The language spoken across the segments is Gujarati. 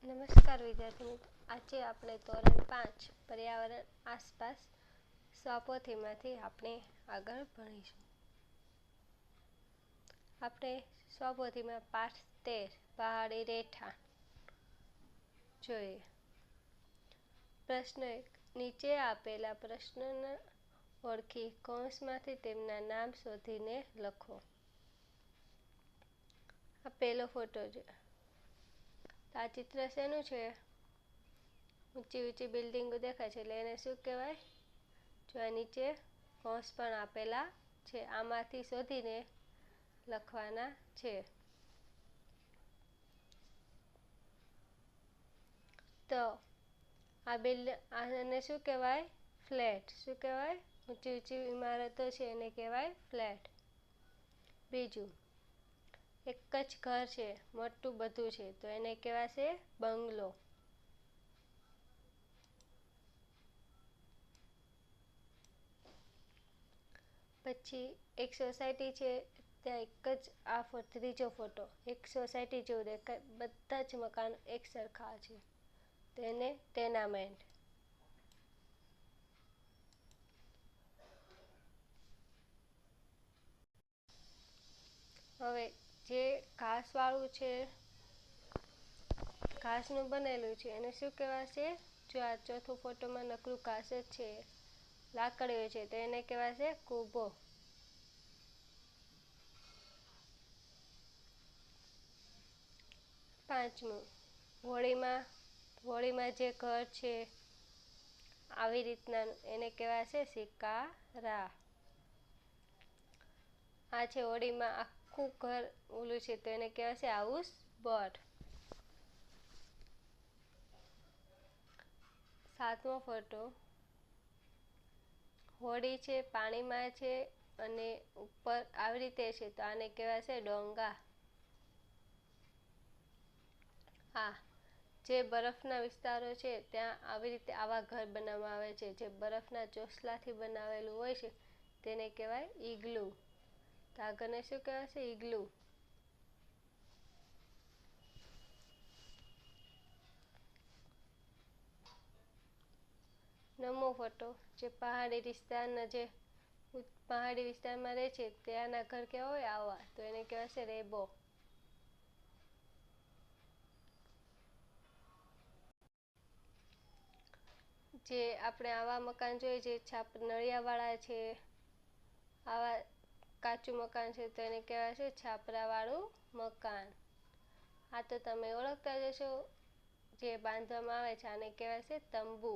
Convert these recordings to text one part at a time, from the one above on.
નમસ્કાર વિદ્યાર્થી મિત્રો, આજે આપણે ધોરણ 5 પર્યાવરણ આસપાસ સ્વપોથીમાંથી આપણે આગળ ભણીશું. આપણે સ્વપોથીમાં પાઠ 13 પહાડી રહેઠાણ જોઈએ. પ્રશ્ન 1. નીચે આપેલા પ્રશ્નોને ઓળખી કૌંસમાંથી તેમના નામ શોધીને લખો. આ પહેલો ફોટો છે. આ ચિત્ર શેનું છે? ઊંચી ઊંચી બિલ્ડિંગો દેખાય છે એટલે એને શું કહેવાય? જો આ નીચે કૌંસ પણ આપેલા છે, આમાંથી શોધીને લખવાના છે. તો આને શું કહેવાય? ફ્લેટ. શું કહેવાય? ઊંચી ઊંચી ઇમારતો છે એને કહેવાય ફ્લેટ. બીજું, એક જ ઘર છે, મોટું બધું છે, તો એને કહેવાશે બંગલો. પછી એક સોસાયટી છે, ત્યાં એક જ ત્રીજો ફોટો, એક સોસાયટી જેવું દેખાય, બધા જ મકાનો એક સરખા છે, તેને ટેનામેન્ટ. હવે જે ઘાસવાળું છે, ઘાસનું બનેલું છે, એને શું કહેવાશે? જો આ ચોથો ફોટોમાં નકરું ઘાસ જ છે, લાકડીઓ છે, તો એને કહેવાશે કૂબો. પાંચમું, હોળીમાં જે ઘર છે આવી રીતના, એને કહેવાશે શિકારા. આ છે હોળીમાં આખું ઘર ઓલું છે, તો એને કહેવાશે હાઉસ બોટ. સાતમો ફોટો, હોડી છે, પાણીમાં છે અને ઉપર આવી રીતે છે, તો આને કહેવાશે ડોંગા. જે બરફના વિસ્તારો છે ત્યાં આવી રીતે આવા ઘર બનાવવામાં આવે છે, જે બરફના ચોસલાથી બનાવેલું હોય છે તેને કહેવાય ઈગ્લુ. તો આ ઘરને શું કહેવાશે? ઈગ્લુ. નવમો ફોટો, જે પહાડી વિસ્તારમાં રહે છે ત્યાંના ઘર કેવા હોય? આવા, તો એને કહેવાશે રેબો. જે આપણે આવા મકાન જોઈએ, જે નળિયાવાળા છે, આવા કાચું મકાન છે, તો એને કહેવાશે છાપરાવાળું મકાન. આ તો તમે ઓળખતા જશો, જે બાંધવામાં આવે છે આને કહેવાશે તંબુ.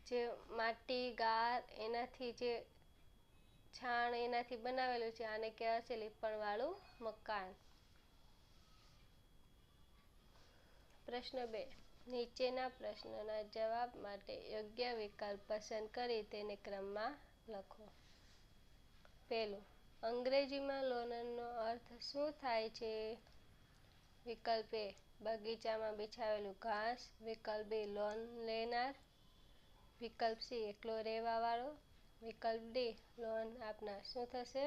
જે માટી, ગાર, જે છાણ એનાથી બનાવેલું છે આને કહેવાશે લીપણવાળું મકાન. પ્રશ્ન 2. નીચેના પ્રશ્નના જવાબ માટે યોગ્ય વિકલ્પ પસંદ કરી તેને ક્રમમાં લખો. પહેલું, અંગ્રેજીમાં લોનનો અર્થ શું થાય છે? વિકલ્પ A, બગીચામાં બિછાવેલું ઘાસ. વિકલ્પ B, લોન લેનાર. વિકલ્પ C, એકલો રહેવાવાળો. વિકલ્પ D, લોન આપનાર. શું થશે?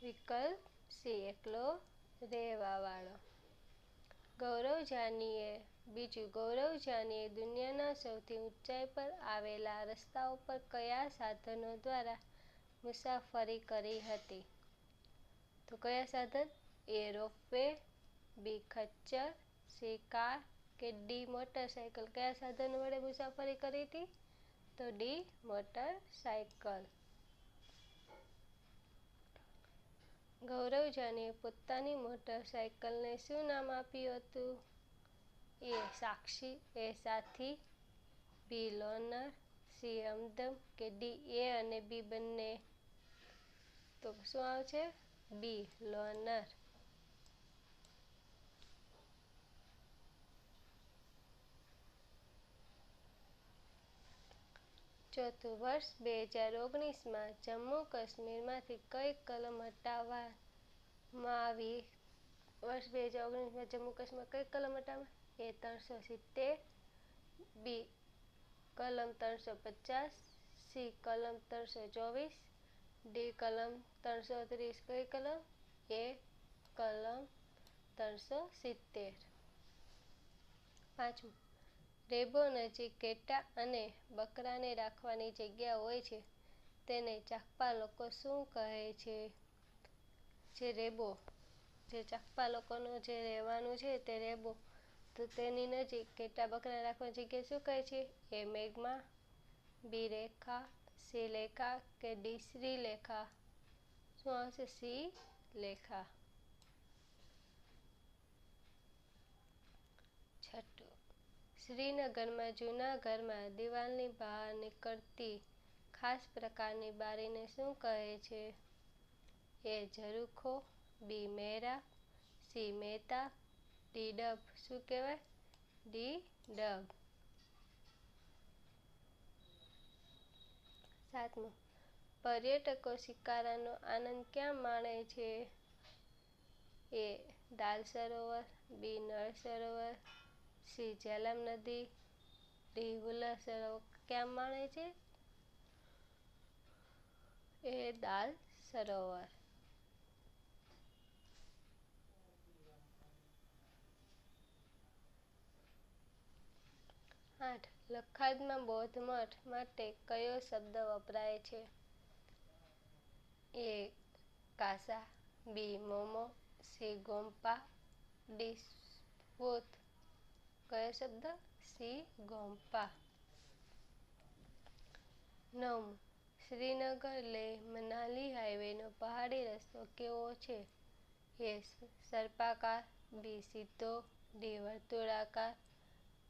વિકલ્પ C, એકલો રહેવાવાળો. બીજું, ગૌરવ જાનીએ દુનિયાના સૌથી ઊંચાઈ પર આવેલા રસ્તાઓ પર કયા સાધનો દ્વારા મુસાફરી કરી હતી? તો કયા સાધન? A, ropeway. B, ખચ્ચર. C, car કે D, મોટરસાયકલ. કયા સાધનો વડે મુસાફરી કરી હતી? તો D, મોટરસાયકલ. ગૌરવ જાનીએ પોતાની મોટરસાયકલને શું નામ આપ્યું હતું? A, Sakshi. A, સાથી. B, લોનર. C, હમદમ કે D, A અને B બંને? તો શું આવશે? B, લોનર. ચોથું, વર્ષ 2019માં જમ્મુ કાશ્મીરમાંથી કઈ કલમ હટાવવામાં આવી? વર્ષ 2019માં જમ્મુ કાશ્મીરમાં કઈ કલમ હટાવવામાં? A, 370. B, કલમ 350, સી કલમ 324, ડી કલમ 330 કઈ કલમ? એ કલમ 370. પાંચમું, રેબો નજીક ઘેટાં અને બકરાને રાખવાની જગ્યા હોય છે તેને ચાકપા લોકો શું કહે છે? જે રેબો, જે ચાકપા લોકોનું જે રહેવાનું છે તે રેબો, તો તેની નજીક ઘેટાં બકરા રાખવાની જગ્યા શું કહે છે? એ મેઘમા, બી રેખા, સી લેખા કે ડી શ્રીલેખા? શું આવશે? સી લેખા. છઠ્ઠું, શ્રીનગરમાં જૂના ઘરમાં દિવાલની બહાર નીકળતી ખાસ પ્રકારની બારીને શું કહે છે? એ ઝરૂખો, બી મહેરાબ, સી મહેતા, ડી ડબ. શું કહેવાય? ડી ડબ. સાતમું, પર્યટકો શિકારાનો આનંદ ક્યાં માણે છે? એ દાલ સરોવર, બી નળ સરોવર, સી ઝેલમ નદી, ડી હુલા સરોવર. ક્યાં માણે છે? એ દાલ સરોવર. 8. લખાદમાં બૌદ્ધ મઠ માટે કયો શબ્દ વપરાય છે? એ કાસા, બી મોમો, સી ગોમ્પા, ડી સ્ફૂત. કયો શબ્દ? સી ગોમ્પા. 9. શ્રીનગર લેહ મનાલી હાઈવેનો પહાડી રસ્તો કેવો છે? એ સર્પાકાર, બી સીધો, ડી વર્તુળાકાર,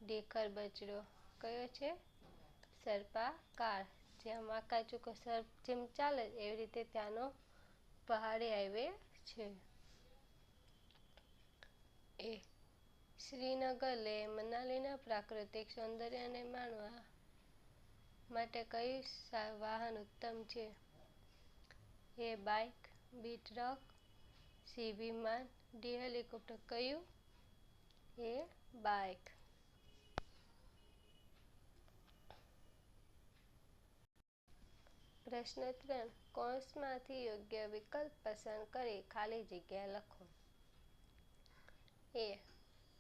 ડી ખરબચડો. કયો છે? સર્પાકાર. જ્યાં વાંકાચૂકો સર્પ જેમ ચાલે એવી રીતે ત્યાંનો પહાડી હાઈવે છે. એ શ્રીનગર લેહ મનાલીના પ્રાકૃતિક સૌંદર્યને માણવા માટે કયું વાહન ઉત્તમ છે? એ બાઇક, બી ટ્રક, સી વિમાન, ડી હેલિકોપ્ટર. કયું? એ બાઇક. પ્રશ્ન 3. કૌંસમાંથી યોગ્ય વિકલ્પ પસંદ કરી ખાલી જગ્યા લખો. એ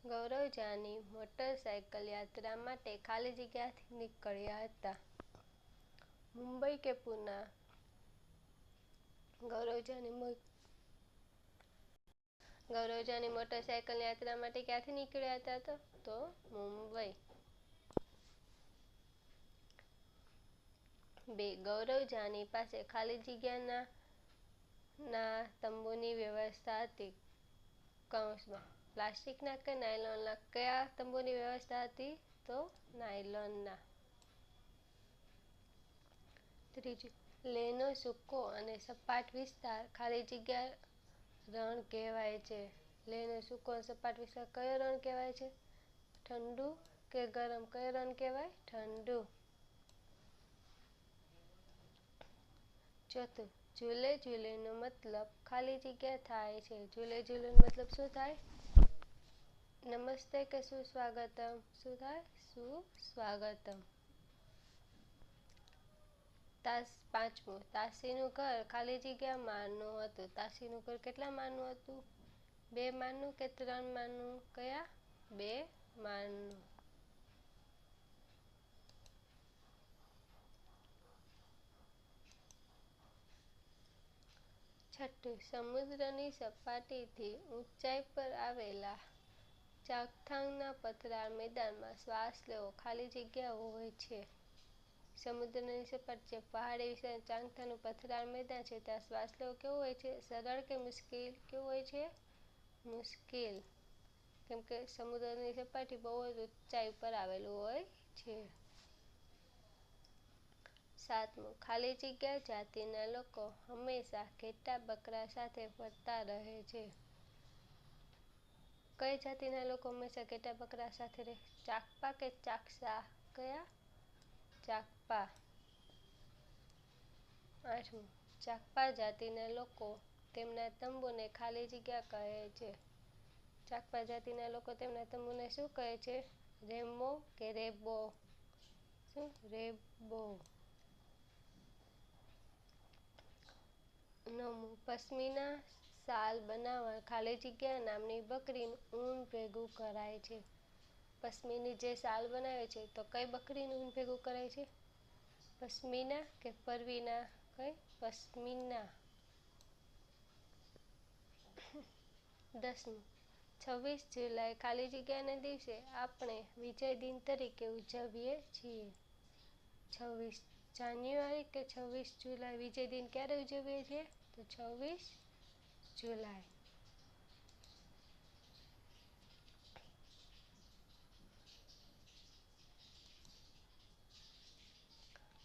ગૌરવ જાની મોટરસાયકલ યાત્રા માટે ખાલી જગ્યાથી નીકળ્યા હતા. મુંબઈ કે પૂના? ગૌરવ જાની મોટરસાયકલ યાત્રા માટે ક્યાંથી નીકળ્યા હતા? તો મુંબઈ. બે ગૌરવ જાની પાસે ખાલી જગ્યાના તંબુની વ્યવસ્થા હતી. કૌંસમાં પ્લાસ્ટિકના કે નાયલોનના? કયા તંબુની વ્યવસ્થા હતી? તો નાયલોનના. ત્રીજું, લેહનો સૂકો અને સપાટ વિસ્તાર ખાલી જગ્યા રણ કહેવાય છે. લેહનો સૂકો અને સપાટ વિસ્તાર કયો રણ કહેવાય છે? ઠંડુ કે ગરમ? કયો રણ કહેવાય? ઠંડુ. ચોથું, ઝૂલે ઝૂલેનો મતલબ ખાલી જગ્યા થાય છે. ઝૂલે ઝૂલેનો મતલબ શું થાય? નમસ્તે કે સુસ્વાગતમ? શું થાય? સુસ્વાગતમ. પાંચમું, તાશીનું ઘર ખાલી જગ્યા માળનું હતું. તાશીનું ઘર કેટલા માળનું હતું? 2 માળનું કે 3 માળનું? કયા? 2 માળનું. છઠ્ઠું, સમુદ્રની સપાટીથી ઊંચાઈ પર આવેલા ચાંગથાંગના પથરાળ મેદાનમાં શ્વાસ લેવો ખાલી જગ્યા હોય છે. સમુદ્રની સપાટી જે પહાડી વિસ્તાર ચાંગથાંગનું પથરાળ મેદાન છે ત્યાં શ્વાસ લેવો કેવો હોય છે? સરળ કે મુશ્કેલ? કેવું હોય છે? મુશ્કેલ. કેમ કે સમુદ્રની સપાટી બહુ જ ઊંચાઈ પર આવેલું હોય છે. 7. ખાલી જગ્યા જાતિના લોકો હંમેશા ઘેટાં બકરા સાથે ફરતા રહે છે. કઈ જાતિના લોકો હંમેશા ઘેટાં બકરા સાથે રહે? ચાકપા કે ચાકસા? કયા? ચાકપા. 8. ચાકપા જાતિના લોકો તેમના તંબુને ખાલી જગ્યા કહે છે. ચાકપા જાતિના લોકો તેમના તંબુને શું કહે છે? રેમ્બો કે રેબો? શું? રેબો. 9. પશ્મિના શાલ બનાવવા ખાલી જગ્યા નામની બકરીનું ઊન ભેગું કરાય છે. પશ્મિની જે શાલ બનાવે છે તો કઈ બકરીનું ઊન ભેગું કરાય છે? પશ્મિના કે પરવીના? કઈ? પશ્મિના. 10. 26 જુલાઈ ખાલી જગ્યાના દિવસે આપણે વિજય દિન તરીકે ઉજવીએ છીએ. 26 જાન્યુઆરી કે 26 જુલાઈ? વિજય દિન ક્યારે ઉજવીએ છીએ? તો 26 જુલાઈ.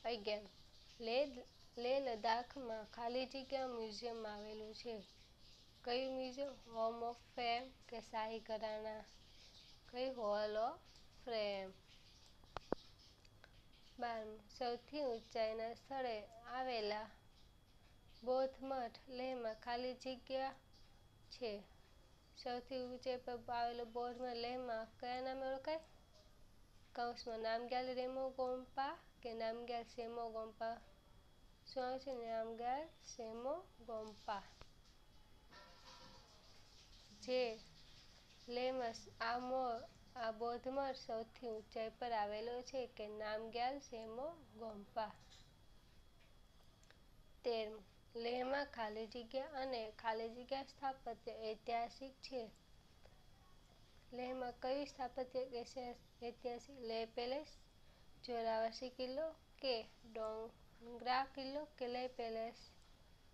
11. લેહ લદ્દાખમાં ખાલી જગ્યા મ્યુઝિયમ આવેલું છે. કયું મ્યુઝિયમ? હોમ ઓફ ફેમ કે શાહી ઘરાના? કઈ? Hall of fame. 12. સૌથી ઊંચાઈના સ્થળે આવેલા બૌદ્ધ મઠ લેહમાં ખાલી જગ્યા છે. સૌથી ઊંચાઈ પર આવેલો બૌદ્ધ મઠ લેહમાં કયા નામે ઓળખાય? કૌંસમાં નામગ્યાલ રેમોગોન્પા કે નામગ્યાલ સેમોગોન્પા? શું આવે છે? નામગ્યાલ સેમોગોન્પા. જે લેહમાં આ બૌદ્ધ મઠ સૌથી ઊંચાઈ પર આવેલો છે કે નામગ્યાલ સેમોગોન્પા. 13. લેહમાં ખાલી જગ્યા અને ખાલી જગ્યા સ્થાપત્ય ઐતિહાસિક છે. લેહમાં કયું સ્થાપત્ય ઐતિહાસિક? લેહ પેલેસ, જોરાવરસી કિલ્લો કે ડોંગરા કિલ્લો કે લેહ પેલેસ?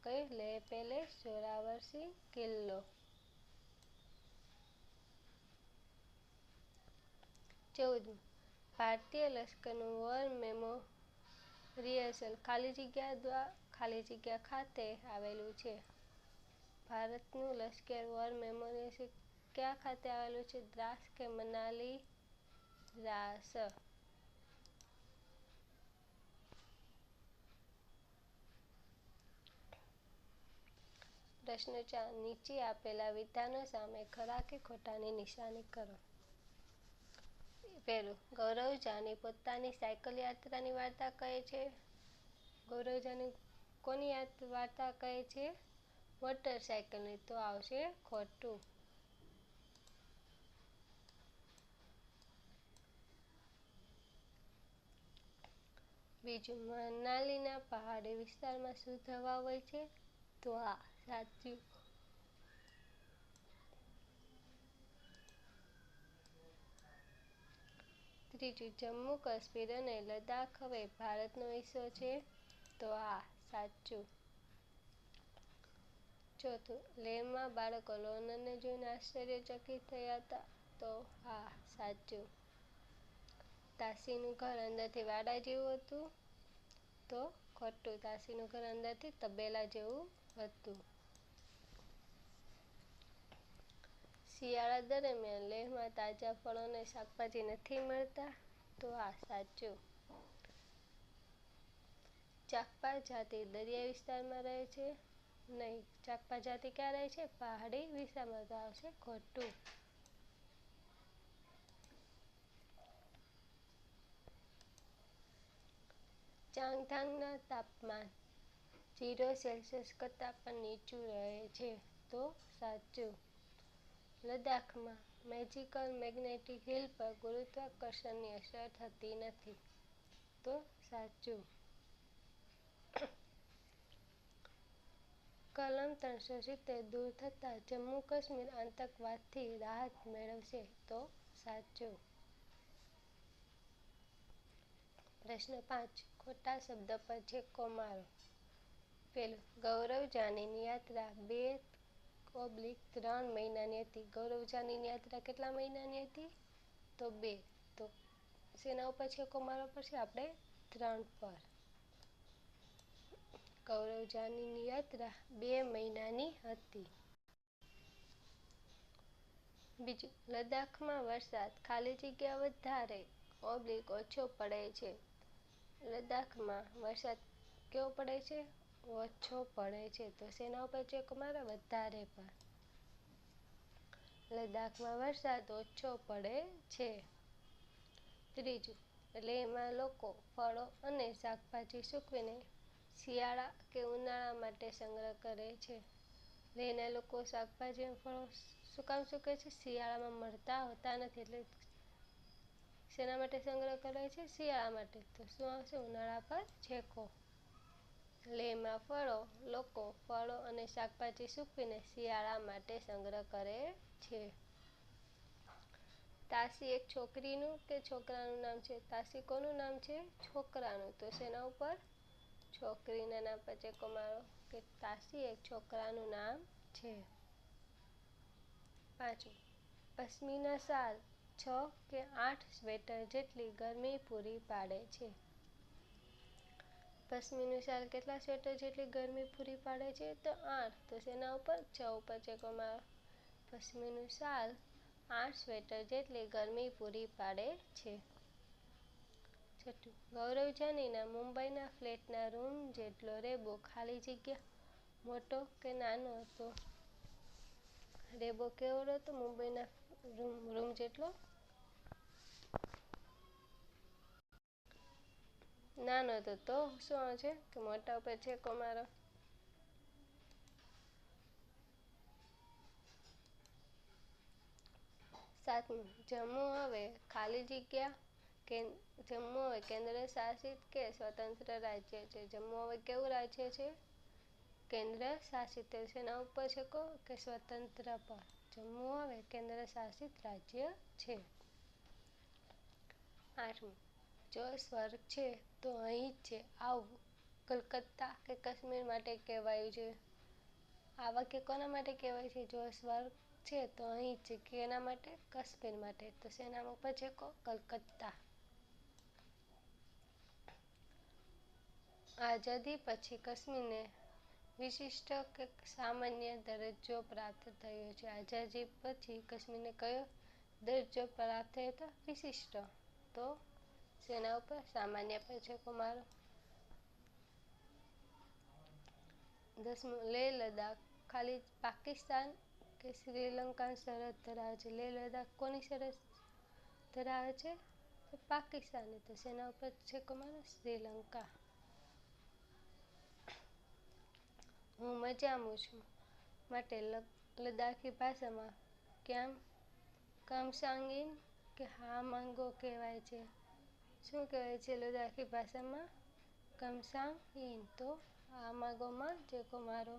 કયું? લેહ પેલેસ, જોરાવરસી કિલ્લો. 14. ભારતીય લશ્કરનું વોર મેમોરિયલ ખાલી જગ્યા ખાતે આવેલું છે. ભારતનું લશ્કર વોર મેમોરિયલ ક્યાં ખાતે આવેલું છે? દ્રાસ કે મનાલી? દ્રાસ. પ્રશ્ન 4. નીચે આપેલા વિધાનો સામે ખરા કે ખોટાની નિશાની કરો. 1. ગૌરવ જાની પોતાની સાયકલ યાત્રાની વાર્તા કહે છે. ગૌરવ જાની કોની વાર્તા કહે છે? મોટરસાયકલની. તો આવશે ખોટું. બીજું, મનાલીના પહાડી વિસ્તારમાં શુદ્ધ હવા હોય છે. તો આ સાચું. ત્રીજું, જમ્મુ કાશ્મીર અને લદ્દાખ હવે ભારતનો હિસ્સો છે. તો આ સાચું. ચોથું, લેહમાં બાળકો લોનરને જોઈને આશ્ચર્યચકિત થયા હતા. તો આ સાચું. તાશીનું ઘર અંદરથી વાડા જેવું હતું. તો ખોટું. તાશીનું ઘર અંદરથી તબેલા જેવું હતું. શિયાળા દરમિયાન લેહમાં તાજા ફળો અને શાકભાજી નથી મળતા. તો આ સાચું. ચાકપા જાતિ દરિયાઈ વિસ્તારમાં રહે છે. નહીં. ચાકપા જાતિ ક્યાં રહે છે? પહાડી વિસ્તારમાં. તો આવશે ખોટું. ચાંગથાંગના તાપમાન 0 સેલ્સિયસ કરતાં પણ નીચું રહે છે. તો સાચું. લદ્દાખમાં મેજિકલ મેગ્નેટિક હિલ પર ગુરુત્વાકર્ષણની અસર થતી નથી. તો સાચું. કલમ 370 દૂર થતાં જમ્મુ કાશ્મીર આતંકવાદથી રાહત મેળવશે. તો સાચું. પ્રશ્ન 5. ખોટા શબ્દ પર છેક્કો મારો. 1. ગૌરવ જાનીની યાત્રા 2-3 મહિનાની હતી. ગૌરવ જાનીની યાત્રા કેટલા મહિનાની હતી? તો 2. તો શેના ઉપર છેક્કો મારવો પડશે? આપણે 3 પર. ગૌરવ જાનીની યાત્રા 2 મહિનાની હતી. બીજું, લદ્દાખમાં વરસાદ ખાલી જગ્યા વધારે ઓછો પડે છે. લદ્દાખમાં વરસાદ કેવો પડે છે? ઓછો પડે છે. તો શેના ઉપર છેક્કો મારો? વધારે પર. લદ્દાખમાં વરસાદ ઓછો પડે છે. ત્રીજું, લેમાં લોકો ફળો અને શાકભાજી સૂકવીને શિયાળા કે ઉનાળા માટે સંગ્રહ કરે છે. લેના લોકો શાકભાજી અને ફળો શું કામ સૂકવે છે? શિયાળામાં મળતા હોતા નથી એટલે શેના માટે સંગ્રહ કરે છે? શિયાળા માટે. તો શું આવશે? ઉનાળા પર છેકો. લેમાં લોકો ફળો અને શાકભાજી સૂકવીને શિયાળા માટે સંગ્રહ કરે છે. તાસી એક છોકરીનું કે છોકરાનું નામ છે? તાસી કોનું નામ છે? છોકરાનું. તો શેના ઉપર? છોકરીના નામ પર ચેકો મારો કે તાસી એક છોકરાનું નામ છે. 5. પશ્મિના શાલ 6 કે 8 સ્વેટર જેટલી ગરમી પૂરી પાડે છે. પશ્મિનું શાલ કેટલા સ્વેટર જેટલી ગરમી પૂરી પાડે છે? તો 8. તો શેના ઉપર? 6 ઉપર ચેકો મારો. પશ્મિનું શાલ 8 સ્વેટર જેટલી ગરમી પૂરી પાડે છે. 6. ગૌરવ જાનીના મુંબઈના ફ્લેટના રૂમ જેટલો રેબો ખાલી જગ્યા મોટો કે નાનો હતો? રેબો કેવડો હતો મુંબઈના રૂમ જેટલો? નાનો હતો. તો શું આવશે? કે મોટા ઉપર ચેકો મારો. 7. જમ્મુ હવે ખાલી જગ્યા જમ્મુ હવે કેન્દ્ર શાસિત કે સ્વતંત્ર રાજ્ય છે? જમ્મુ હવે કેવું રાજ્ય છે? કેન્દ્ર શાસિત. શેના ઉપર છેકો? કે સ્વતંત્ર પર. જમ્મુ હવે કેન્દ્ર શાસિત રાજ્ય છે. 8. જો સ્વર્ગ છે તો અહીં જ છે આવું કલકત્તા કે કાશ્મીર માટે કહેવાયું છે? આ વાક્ય કોના માટે કહેવાય છે? જો સ્વર્ગ છે તો અહીં જ છે. કેના માટે? કાશ્મીર માટે. તો શેના ઉપર ચેકો? કલકત્તા. આઝાદી પછી કાશ્મીરને વિશિષ્ટ કે સામાન્ય દરજ્જો પ્રાપ્ત થયો છે? આઝાદી પછી કાશ્મીરને કયો દરજ્જો પ્રાપ્ત થયો હતો? વિશિષ્ટ. તો શેના ઉપર? સામાન્ય પર ચેકો મારો. 10. લેહ લદ્દાખ ખાલી પાકિસ્તાન કે શ્રીલંકા સરહદ ધરાવે છે? લેહ લદ્દાખ કોની સરહદ ધરાવે છે? તો પાકિસ્તાનની. તો શેના ઉપર ચેકો મારો? શ્રીલંકા. હું મજામાં છું માટે લદ્દાખી ભાષામાં કામસાંગીન કે હા માંગો કહેવાય છે? શું કહેવાય છે લદ્દાખી ભાષામાં? કામસાંગીન. તો હા માંગોમાં ચેકો મારો.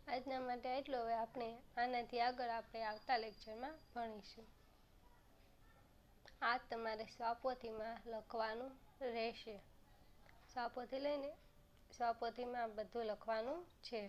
આજના માટે એટલું. હવે આપણે આનાથી આગળ આવતા લેક્ચરમાં ભણીશું. આ તમારે સ્વપોથીમાં લખવાનું રહેશે. સ્વપોથી લઈને સ્વપોથીમાં બધું લખવાનું છે.